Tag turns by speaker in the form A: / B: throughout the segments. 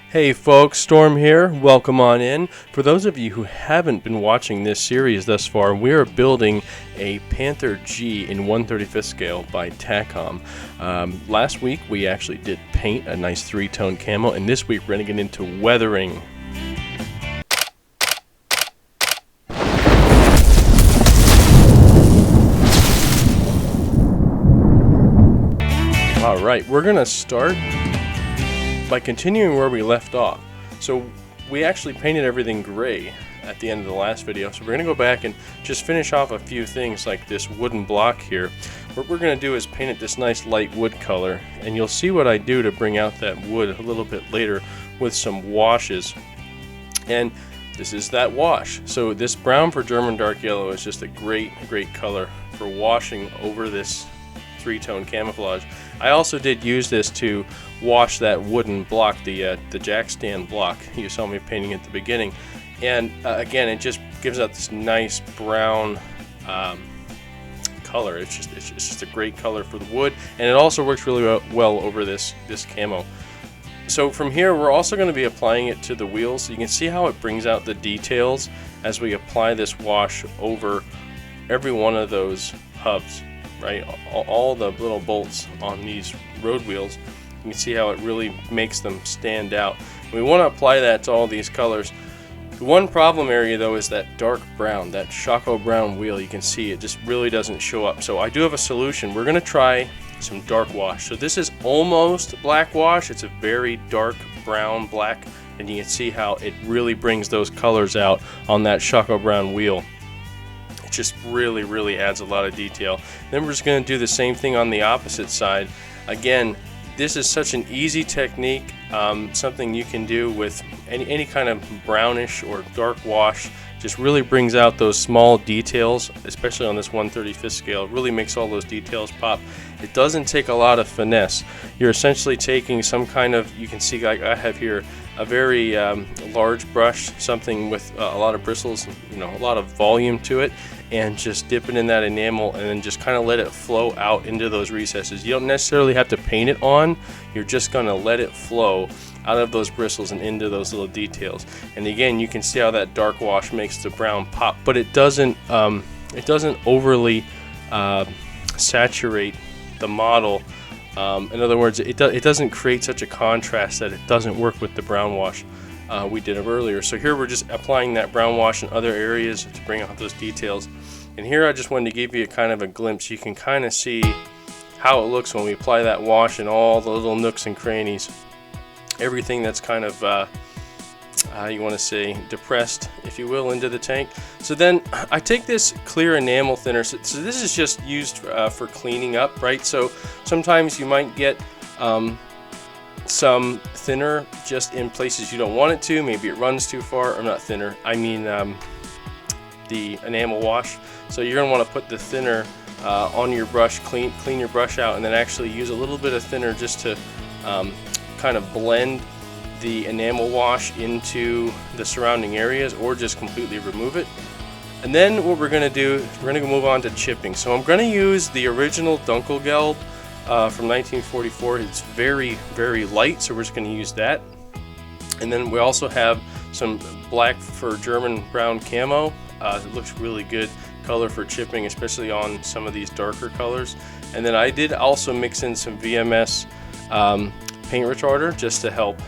A: Hey folks, Storm here. Welcome on in. For those of you who haven't been watching this series thus far, we are building a Panther G in 1/35th scale by Takom. Last week we actually did paint a nice three-tone camo, and this week we're going to get into weathering. Alright, we're going to start by continuing where we left off. So we actually painted everything gray at the end of the last video, so we're going to go back and just finish off a few things like this wooden block here. What we're going to do is paint it this nice light wood color, and you'll see what I do to bring out that wood a little bit later with some washes. And this is that wash. So this brown for German dark yellow is just a great color for washing over this three-tone camouflage. I also did use this to wash that wooden block, the jack stand block you saw me painting at the beginning, and again, it just gives out this nice brown color. It's just a great color for the wood, and it also works really well over this camo. So from here, we're also going to be applying it to the wheels. So you can see how it brings out the details as we apply this wash over every one of those hubs. Right, all the little bolts on these road wheels, you can see how it really makes them stand out. We want to apply that to all these colors. The one problem area though is that dark brown, that Choco brown wheel. You can see it just really doesn't show up. So I do have a solution. We're going to try some dark wash. So this is almost black wash. It's a very dark brown black, and you can see how it really brings those colors out on that Choco brown wheel. It just really adds a lot of detail. Then we're just going to do the same thing on the opposite side. Again, this is such an easy technique, something you can do with any kind of brownish or dark wash. Just really brings out those small details, especially on this 1/35th scale. It really makes all those details pop. It doesn't take a lot of finesse. You're essentially taking some kind of, you can see like I have here, a very large brush, something with a lot of bristles, a lot of volume to it, and just dip it in that enamel and then just kind of let it flow out into those recesses. You don't necessarily have to paint it on, you're just going to let it flow out of those bristles and into those little details. And again, you can see how that dark wash makes the brown pop, but it doesn't overly saturate the model. In other words, it doesn't create such a contrast that it doesn't work with the brown wash we did earlier. So here we're just applying that brown wash in other areas to bring out those details. And here I just wanted to give you a kind of a glimpse. You can kind of see how it looks when we apply that wash in all the little nooks and crannies. Everything that's kind of, you want to say, depressed, if you will, into the tank. So then I take this clear enamel thinner. So this is just used for cleaning up, right? So sometimes you might get some thinner just in places you don't want it to. Maybe it runs too far, or not thinner, I mean the enamel wash. So you're going to want to put the thinner on your brush, clean your brush out, and then actually use a little bit of thinner just to kind of blend the enamel wash into the surrounding areas, or just completely remove it. And then what we're going to do, we're going to move on to chipping. So I'm going to use the original Dunkelgelb from 1944. It's very light, so we're just going to use that. And then we also have some black for German brown camo. It looks really good color for chipping, especially on some of these darker colors. And then I did also mix in some VMS paint retarder just to help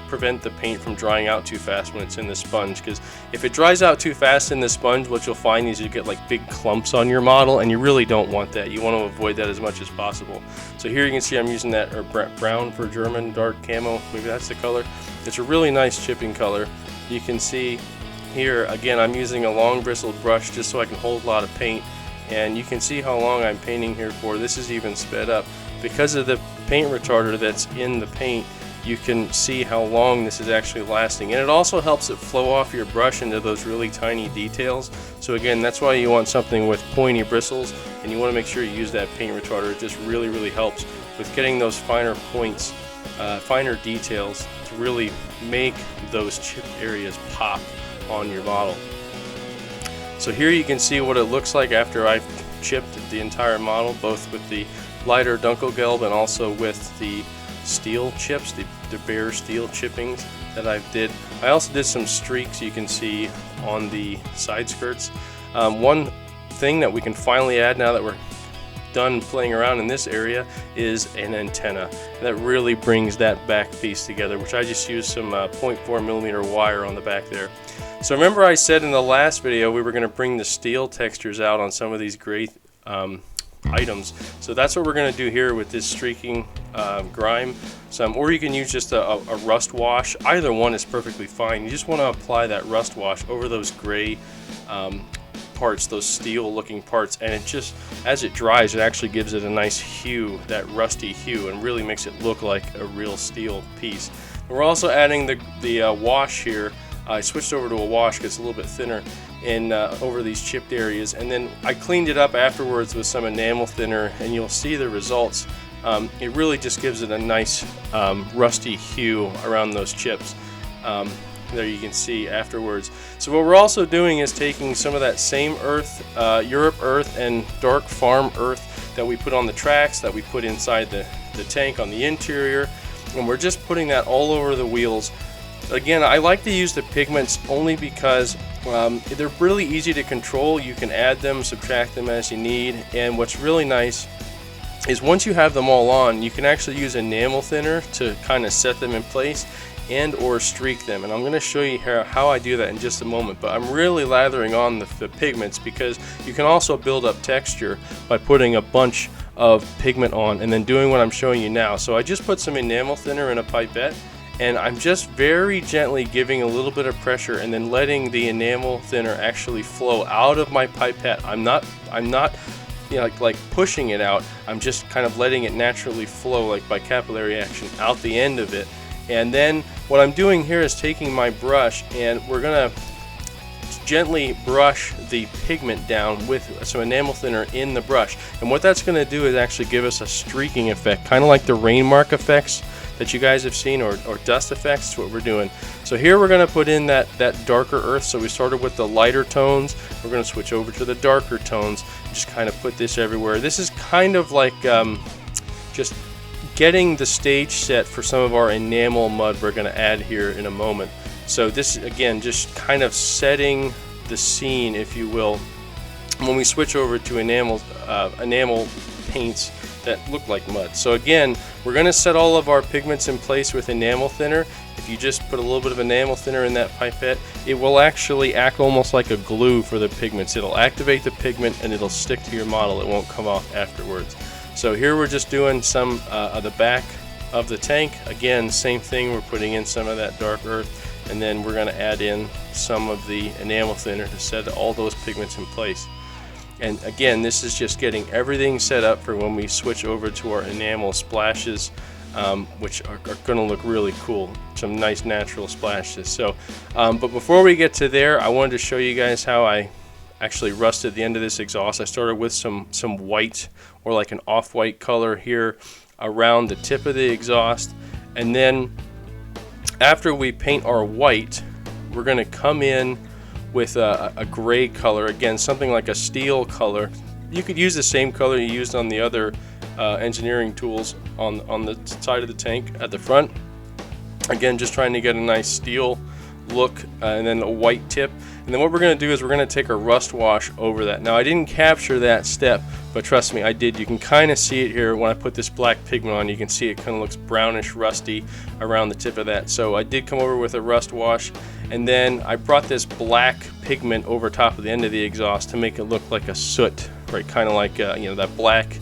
A: prevent the paint from drying out too fast when it's in the sponge, because if it dries out too fast in the sponge, what you'll find is you get like big clumps on your model, and you really don't want that. You want to avoid that as much as possible. So here you can see I'm using that brown for German dark camo, maybe that's the color. It's a really nice chipping color. You can see here again I'm using a long bristled brush just so I can hold a lot of paint, and you can see how long I'm painting here for. This is even sped up because of the paint retarder that's in the paint. You can see how long this is actually lasting, and it also helps it flow off your brush into those really tiny details. So again, that's why you want something with pointy bristles, and you want to make sure you use that paint retarder. It just really helps with getting those finer points, finer details to really make those chipped areas pop on your model. So here you can see what it looks like after I've chipped the entire model, both with the lighter Dunkelgelb and also with the steel chips, the the bare steel chippings that I did. I also did some streaks you can see on the side skirts. One thing that we can finally add now that we're done playing around in this area is an antenna. That really brings that back piece together, which I just used some 0.4mm wire on the back there. So remember I said in the last video we were going to bring the steel textures out on some of these gray items. So that's what we're going to do here with this streaking grime. Or you can use just a rust wash. Either one is perfectly fine. You just want to apply that rust wash over those gray parts, those steel looking parts, and it just, as it dries, it actually gives it a nice hue, that rusty hue, and really makes it look like a real steel piece. And we're also adding the wash here. I switched over to a wash because it's a little bit thinner in over these chipped areas, and then I cleaned it up afterwards with some enamel thinner, and you'll see the results. It really just gives it a nice rusty hue around those chips. There you can see afterwards. So what we're also doing is taking some of that same earth, Europe earth and dark farm earth that we put on the tracks, that we put inside the tank on the interior, and we're just putting that all over the wheels. Again, I like to use the pigments only because they're really easy to control. You can add them, subtract them as you need, and what's really nice is once you have them all on, you can actually use enamel thinner to kind of set them in place and or streak them, and I'm going to show you how I do that in just a moment. But I'm really lathering on the pigments because you can also build up texture by putting a bunch of pigment on and then doing what I'm showing you now. So I just put some enamel thinner in a pipette, and I'm just very gently giving a little bit of pressure and then letting the enamel thinner actually flow out of my pipette. I'm not you know, like pushing it out. I'm just kind of letting it naturally flow, like by capillary action, out the end of it. And then what I'm doing here is taking my brush, and we're gonna gently brush the pigment down with some enamel thinner in the brush. And what that's gonna do is actually give us a streaking effect, kind of like the rain mark effects that you guys have seen, or dust effects. That's what we're doing. So here we're gonna put in that darker earth. So we started with the lighter tones. We're gonna switch over to the darker tones. Just kind of put this everywhere. This is kind of like just getting the stage set for some of our enamel mud we're going to add here in a moment. So this, again, just kind of setting the scene, if you will, when we switch over to enamel paints that look like mud. So again, we're going to set all of our pigments in place with enamel thinner. If you just put a little bit of enamel thinner in that pipette, it will actually act almost like a glue for the pigments. It'll activate the pigment and it'll stick to your model. It won't come off afterwards. So here we're just doing some of the back of the tank. Again, same thing, we're putting in some of that dark earth, and then we're going to add in some of the enamel thinner to set all those pigments in place. And again, this is just getting everything set up for when we switch over to our enamel splashes, which are going to look really cool. Some nice natural splashes. So, but before we get to there, I wanted to show you guys how I actually rusted the end of this exhaust. I started with some white, or like an off-white color here around the tip of the exhaust, and then after we paint our white, we're going to come in with a gray color, again something like a steel color. You could use the same color you used on the other engineering tools on the side of the tank at the front. Again, just trying to get a nice steel look, and then a white tip. And then what we're going to do is we're going to take a rust wash over that. Now I didn't capture that step, but trust me, I did. You can kind of see it here when I put this black pigment on. You can see it kind of looks brownish rusty around the tip of that. So I did come over with a rust wash, and then I brought this black pigment over top of the end of the exhaust to make it look like a soot, right? Kind of like you know, that black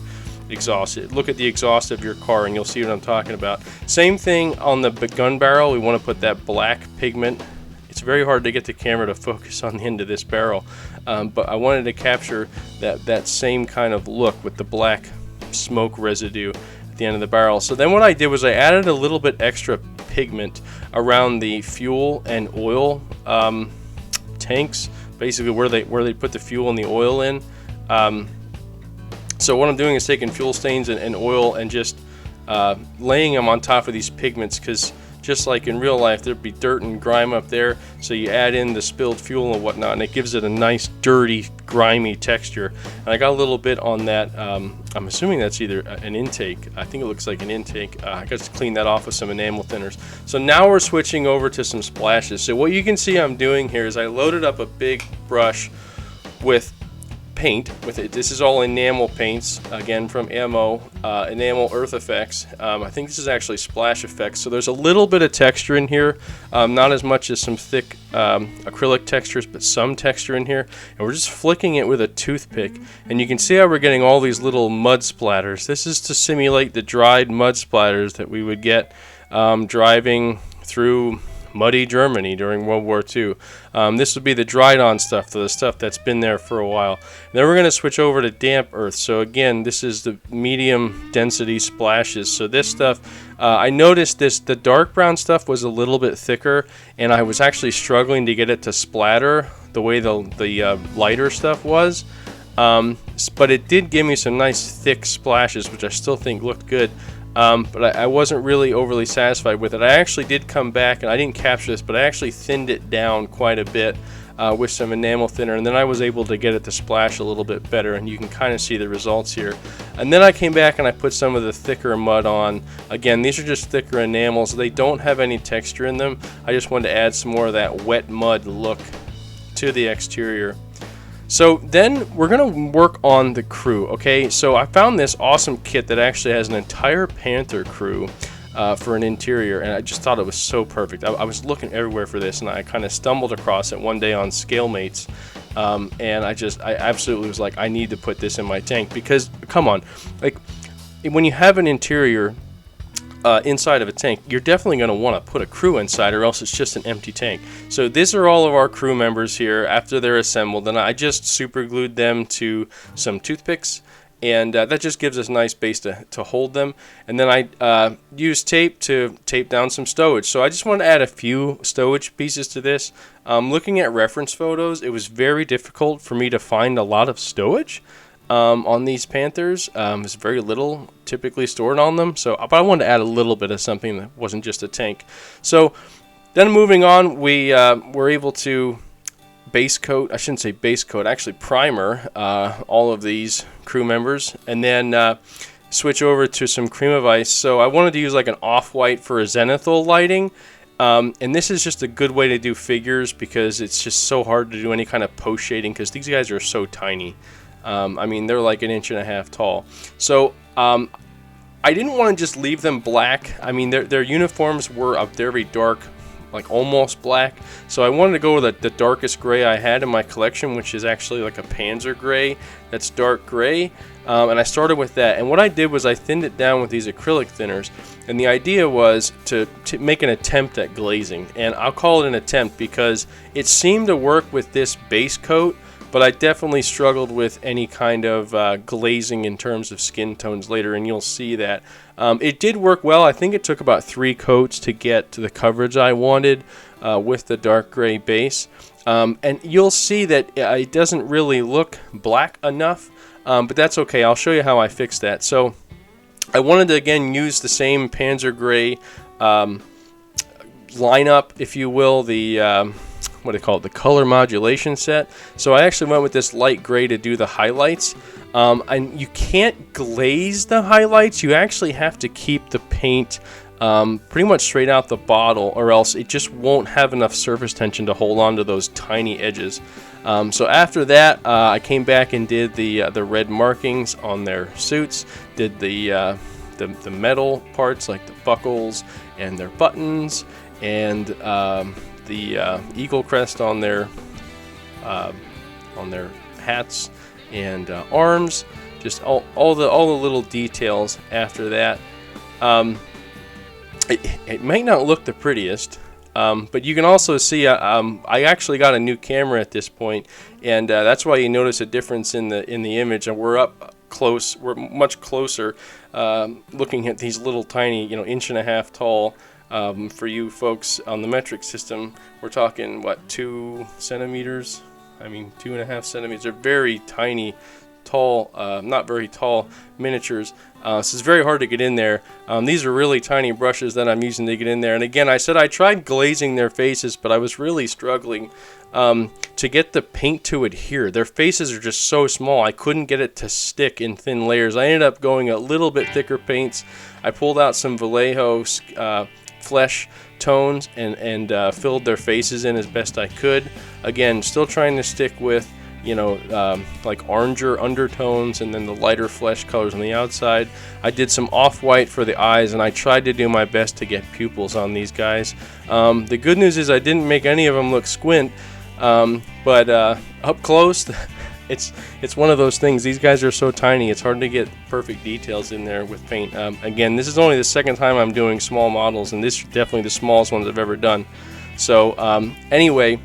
A: exhaust. Look at the exhaust of your car and you'll see what I'm talking about. Same thing on the gun barrel. We want to put that black pigment. It's very hard to get the camera to focus on the end of this barrel, but I wanted to capture that same kind of look with the black smoke residue at the end of the barrel. So then what I did was I added a little bit extra pigment around the fuel and oil tanks, basically where they put the fuel and the oil in. So what I'm doing is taking fuel stains and oil and just laying them on top of these pigments, because just like in real life, there'd be dirt and grime up there. So you add in the spilled fuel and whatnot, and it gives it a nice, dirty, grimy texture. And I got a little bit on that. I'm assuming that's either an intake. I think it looks like an intake. I got to clean that off with some enamel thinners. So now we're switching over to some splashes. So what you can see I'm doing here is I loaded up a big brush with paint with it. This is all enamel paints, again from Ammo, enamel earth effects. I think this is actually splash effects, so there's a little bit of texture in here, not as much as some thick acrylic textures, but some texture in here, and we're just flicking it with a toothpick, and you can see how we're getting all these little mud splatters. This is to simulate the dried mud splatters that we would get driving through muddy Germany during World War II. This would be the dried on stuff, the stuff that's been there for a while. And then we're going to switch over to damp earth. So again, this is the medium density splashes. So this stuff, I noticed the dark brown stuff was a little bit thicker, and I was actually struggling to get it to splatter the way the lighter stuff was. But it did give me some nice thick splashes, which I still think looked good. But I wasn't really overly satisfied with it. I actually did come back, and I didn't capture this, but I actually thinned it down quite a bit with some enamel thinner, and then I was able to get it to splash a little bit better, and you can kind of see the results here. And then I came back and I put some of the thicker mud on. Again, these are just thicker enamels. They don't have any texture in them. I just wanted to add some more of that wet mud look to the exterior. So then we're going to work on the crew, okay? So I found this awesome kit that actually has an entire Panther crew for an interior, and I just thought it was so perfect. I was looking everywhere for this, and I kind of stumbled across it one day on ScaleMates, and I absolutely was like, I need to put this in my tank, because, come on, like, when you have an interior inside of a tank, you're definitely going to want to put a crew inside, or else it's just an empty tank. So these are all of our crew members here after they're assembled, and I just super glued them to some toothpicks, and that just gives us a nice base to hold them. And then I used tape to tape down some stowage. So I just want to add a few stowage pieces to this. Looking at reference photos, it was very difficult for me to find a lot of stowage on these Panthers. There's very little typically stored on them, but I wanted to add a little bit of something that wasn't just a tank. So then moving on, we were able to base coat, I shouldn't say base coat, actually primer all of these crew members, and then switch over to some cream of ice. So I wanted to use like an off-white for a zenithal lighting. And this is just a good way to do figures, because it's just so hard to do any kind of post shading, because these guys are so tiny. I mean, they're like 1.5 inches tall. So I didn't want to just leave them black. I mean, their uniforms were a very dark, like almost black. So I wanted to go with the darkest gray I had in my collection, which is actually like a Panzer gray that's dark gray. And I started with that. And what I did was I thinned it down with these acrylic thinners. And the idea was to make an attempt at glazing. And I'll call it an attempt because it seemed to work with this base coat, but I definitely struggled with any kind of glazing in terms of skin tones later, and you'll see that. It did work well. I think it took about 3 coats to get to the coverage I wanted with the dark gray base. And you'll see that it doesn't really look black enough, but that's okay. I'll show you how I fixed that. So I wanted to, again, use the same Panzer gray lineup, if you will, the what do they call it, the color modulation set. So I actually went with this light gray to do the highlights, and you can't glaze the highlights. You actually have to keep the paint pretty much straight out the bottle, or else it just won't have enough surface tension to hold on to those tiny edges. So after that, I came back and did the red markings on their suits, did the metal parts like the buckles and their buttons, and the eagle crest on their hats and arms, just all the little details after that. It may not look the prettiest, but you can also see I actually got a new camera at this point, and that's why you notice a difference in the image. And we're up close, we're much closer, looking at these little tiny, 1.5 inches tall. For you folks on the metric system, we're talking, what, 2 centimeters? I mean, 2.5 centimeters. They're very tiny tall, not very tall miniatures. So it's very hard to get in there. These are really tiny brushes that I'm using to get in there. And again, I said I tried glazing their faces, but I was really struggling to get the paint to adhere. Their faces are just so small, I couldn't get it to stick in thin layers. I ended up going a little bit thicker paints. I pulled out some Vallejo flesh tones and filled their faces in as best I could. Again, still trying to stick with, you know, like oranger undertones and then the lighter flesh colors on the outside. I did some off-white for the eyes, and I tried to do my best to get pupils on these guys. The good news is I didn't make any of them look squint, but up close, it's one of those things. These guys are so tiny, it's hard to get perfect details in there with paint. Again, this is only the second time I'm doing small models, and this is definitely the smallest ones I've ever done. So anyway,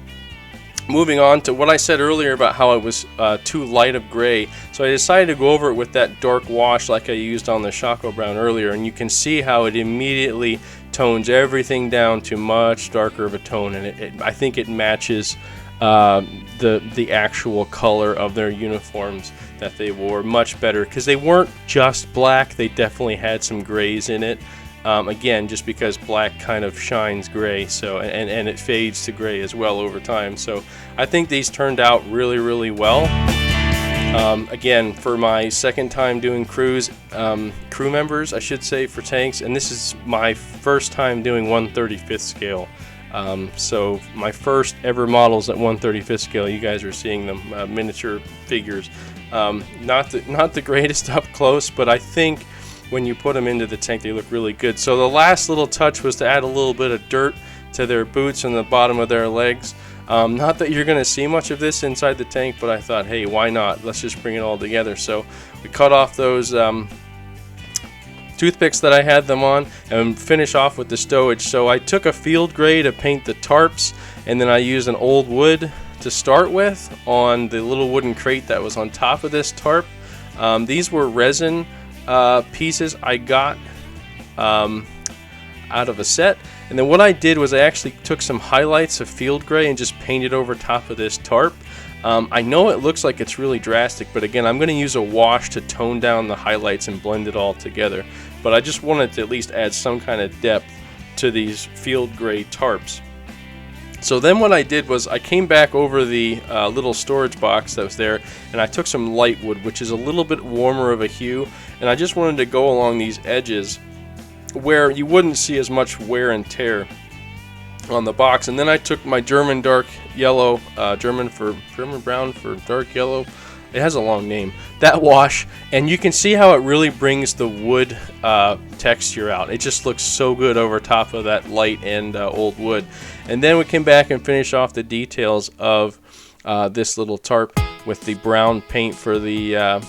A: moving on to what I said earlier about how it was too light of gray. So I decided to go over it with that dark wash like I used on the Choco Brown earlier, and you can see how it immediately tones everything down to much darker of a tone, and I think it matches the actual color of their uniforms that they wore much better, because they weren't just black, they definitely had some grays in it. Again, just because black kind of shines gray, so and it fades to gray as well over time. So I think these turned out really, really well. Again, for my second time doing crew members, I should say, for tanks, and this is my first time doing 1/35th scale. So my first ever models at 1/35th scale. You guys are seeing them, miniature figures. Not the greatest up close, but I think when you put them into the tank, they look really good. So the last little touch was to add a little bit of dirt to their boots and the bottom of their legs. Not that you're going to see much of this inside the tank, but I thought, hey, why not? Let's just bring it all together. So we cut off those toothpicks that I had them on and finish off with the stowage. So I took a field gray to paint the tarps, and then I used an old wood to start with on the little wooden crate that was on top of this tarp. These were resin pieces I got out of a set, and then what I did was I actually took some highlights of field gray and just painted over top of this tarp. I know it looks like it's really drastic, but again, I'm going to use a wash to tone down the highlights and blend it all together, but I just wanted to at least add some kind of depth to these field gray tarps. So then what I did was I came back over the little storage box that was there, and I took some light wood, which is a little bit warmer of a hue, and I just wanted to go along these edges where you wouldn't see as much wear and tear on the box. And then I took my German dark yellow, German brown for dark yellow, it has a long name, that wash, and you can see how it really brings the wood texture out. It just looks so good over top of that light and old wood. And then we came back and finished off the details of this little tarp with the brown paint for the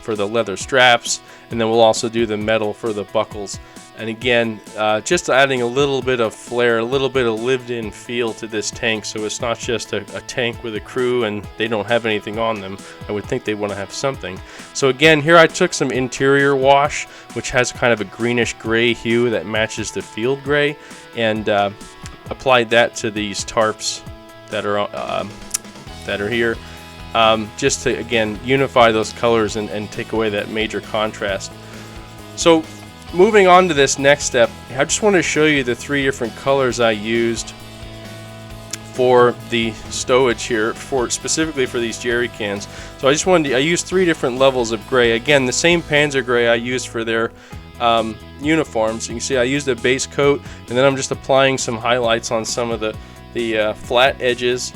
A: leather straps, and then we'll also do the metal for the buckles. And again, just adding a little bit of flair, a little bit of lived-in feel to this tank, so it's not just a tank with a crew and they don't have anything on them. I would think they want to have something. So again, here I took some interior wash, which has kind of a greenish gray hue that matches the field gray, and applied that to these tarps that are here, just to again unify those colors and take away that major contrast. So moving on to this next step, I just want to show you the three different colors I used for the stowage here, specifically for these jerry cans. So I used three different levels of gray. Again, the same Panzer gray I used for their uniforms. You can see I used a base coat, and then I'm just applying some highlights on some of the flat edges.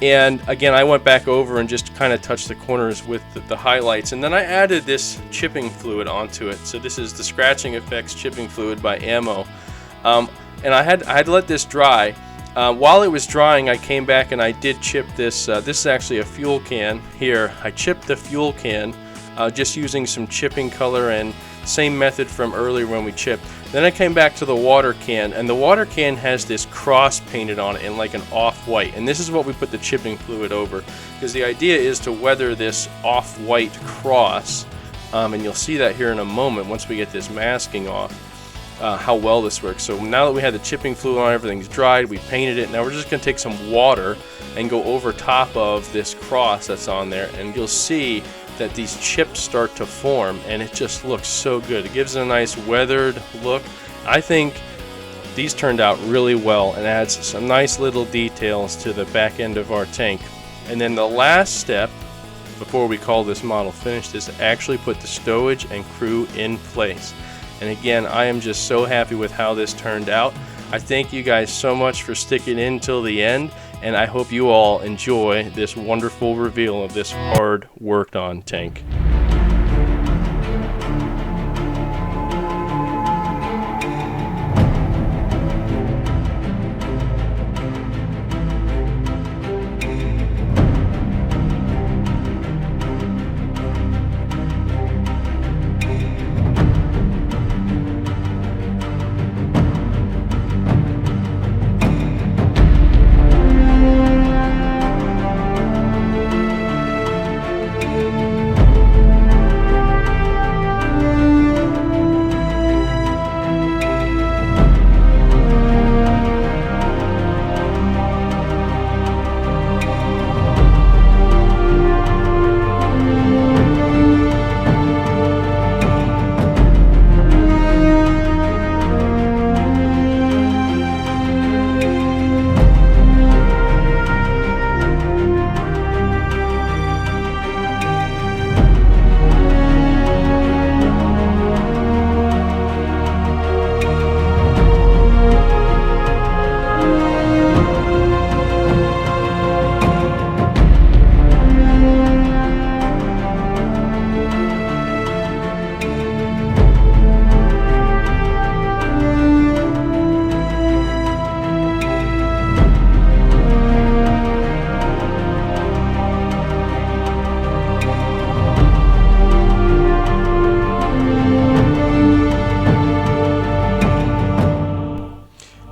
A: And again, I went back over and just kind of touched the corners with the highlights, and then I added this chipping fluid onto it. So this is the Scratching Effects chipping fluid by Ammo, and I had let this dry. While it was drying, I came back and I did chip this. This is actually a fuel can here. I chipped the fuel can just using some chipping color, and same method from earlier when we chipped. Then I came back to the water can, and the water can has this cross painted on it in like an off-white, and this is what we put the chipping fluid over, because the idea is to weather this off-white cross, and you'll see that here in a moment once we get this masking off. how well this works. So now that we had the chipping fluid on, everything's dried, we painted it. Now we're just going to take some water and go over top of this cross that's on there, and you'll see that these chips start to form, and it just looks so good. It gives it a nice weathered look. I think these turned out really well and adds some nice little details to the back end of our tank. And then the last step before we call this model finished is to actually put the stowage and crew in place. And again, I am just so happy with how this turned out. I thank you guys so much for sticking in till the end, and I hope you all enjoy this wonderful reveal of this hard worked on tank.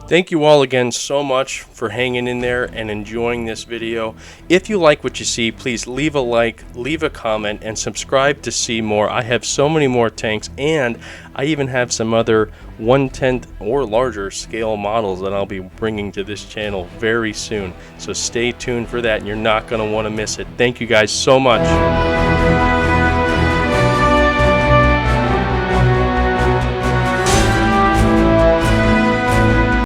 A: Thank you all again so much for hanging in there and enjoying this video. If you like what you see, please leave a like, leave a comment, and subscribe to see more. I have so many more tanks, and I even have some other 1/10 or larger scale models that I'll be bringing to this channel very soon. So stay tuned for that, and you're not going to want to miss it. Thank you guys so much.